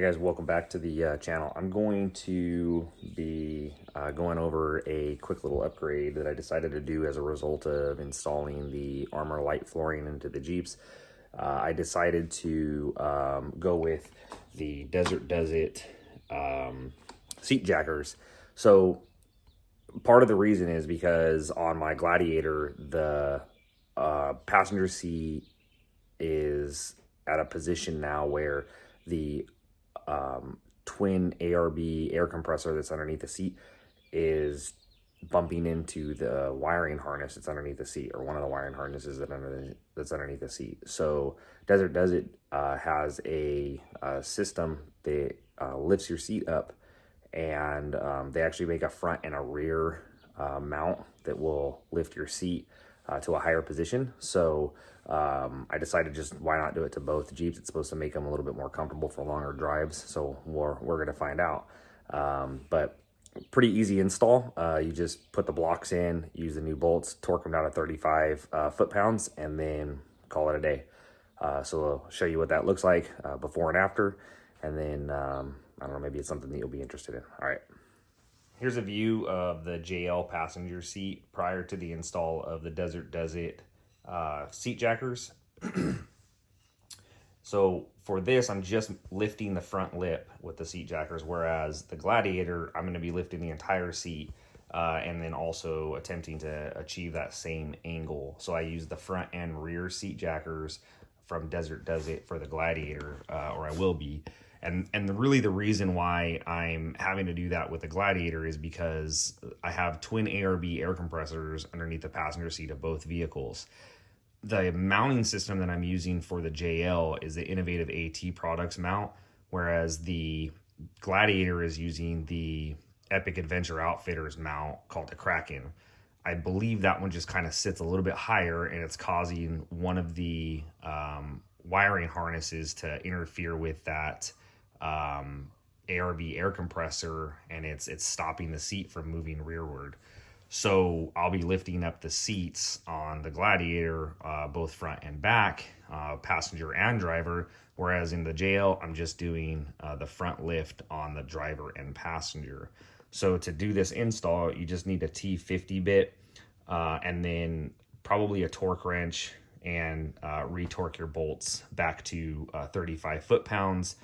guys, welcome back to the channel. I'm going to be going over a quick little upgrade that I decided to do as a result of installing the Armor Light flooring into the Jeeps. I decided to go with the Desert Does It seat jackers. So part of the reason is because on my Gladiator, the passenger seat is at a position now where the twin ARB air compressor that's underneath the seat is bumping into the wiring harness that's underneath the seat, or one of the wiring harnesses that's underneath the seat. So Desert Does It has a system that lifts your seat up, and they actually make a front and a rear mount that will lift your seat to a higher position. So I decided just why not do it to both Jeeps. It's supposed to make them a little bit more comfortable for longer drives. So we're going to find out. But pretty easy install. You just put the blocks in, use the new bolts, torque them down to 35 foot-pounds, and then call it a day. So I'll show you what that looks like before and after. And then, I don't know, maybe it's something that you'll be interested in. All right. Here's a view of the JL passenger seat prior to the install of the Desert Does It seat jackers. So for this, I'm just lifting the front lip with the seat jackers, whereas the Gladiator, I'm going to be lifting the entire seat and then also attempting to achieve that same angle. So I use the front and rear seat jackers from Desert Does It for the Gladiator, or I will be. And really the reason why I'm having to do that with the Gladiator is because I have twin ARB air compressors underneath the passenger seat of both vehicles. The mounting system that I'm using for the JL is the Innovative AT Products mount, whereas the Gladiator is using the Epic Adventure Outfitters mount called the Kraken. I believe that one just kind of sits a little bit higher, and it's causing one of the wiring harnesses to interfere with that ARB air compressor, and it's stopping the seat from moving rearward. So I'll be lifting up the seats on the Gladiator, both front and back, passenger and driver, whereas in the JL, I'm just doing the front lift on the driver and passenger. So to do this install, you just need a T50 bit, and then probably a torque wrench, and retorque your bolts back to 35 foot-pounds.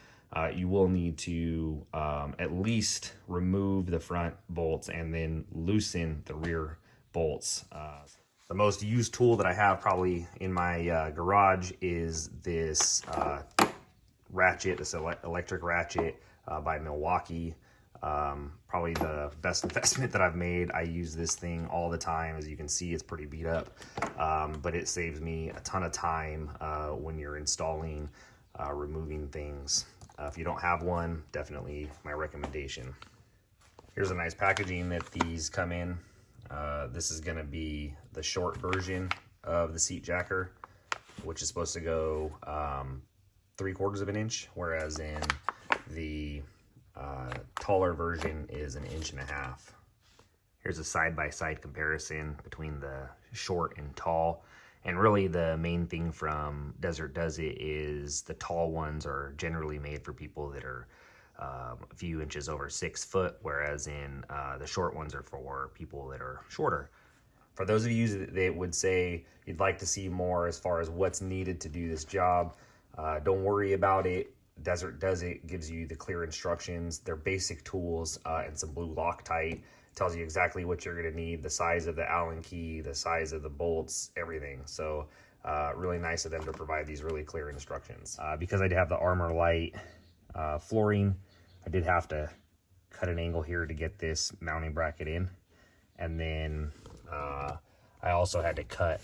You will need to at least remove the front bolts and then loosen the rear bolts. The most used tool that I have probably in my garage is this ratchet, this electric ratchet by Milwaukee. Probably the best investment that I've made. I use this thing all the time. As you can see, it's pretty beat up, but it saves me a ton of time when you're installing, removing things. If you don't have one, definitely my recommendation. Here's a nice packaging that these come in. This is going to be the short version of the seat jacker, which is supposed to go 3/4 of an inch, whereas in the taller version is 1.5 inches. Here's a side-by-side comparison between the short and tall. And really the main thing from Desert Does It is the tall ones are generally made for people that are a few inches over 6 foot, whereas in the short ones are for people that are shorter. For those of you that would say you'd like to see more as far as what's needed to do this job, don't worry about it. Desert Does It gives you the clear instructions, their basic tools, and some blue Loctite. Tells you exactly what you're going to need, the size of the Allen key, the size of the bolts, everything. So really nice of them to provide these really clear instructions. Because I have the Armor Light flooring, I did have to cut an angle here to get this mounting bracket in. And then I also had to cut,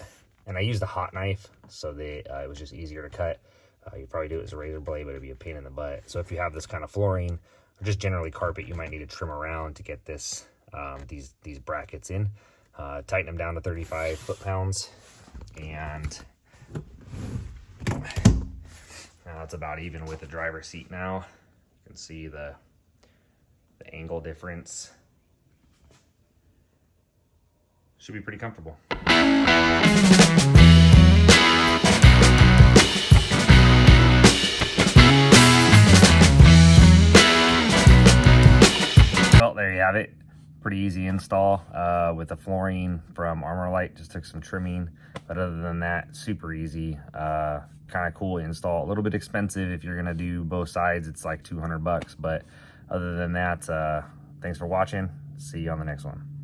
and I used a hot knife so that it was just easier to cut. You probably do it as a razor blade, but it'd be a pain in the butt. So if you have this kind of flooring, or just generally carpet, you might need to trim around to get this these brackets in. Tighten them down to 35 foot-pounds, and it's about even with the driver's seat now. You can see the angle difference. Should be pretty comfortable. there you have it. Pretty easy install with the flooring from Armorlite. Just took some trimming, but other than that, super easy. Kind of cool install. A little bit expensive if you're gonna do both sides. It's like 200 bucks, but other than that, thanks for watching. See you on the next one.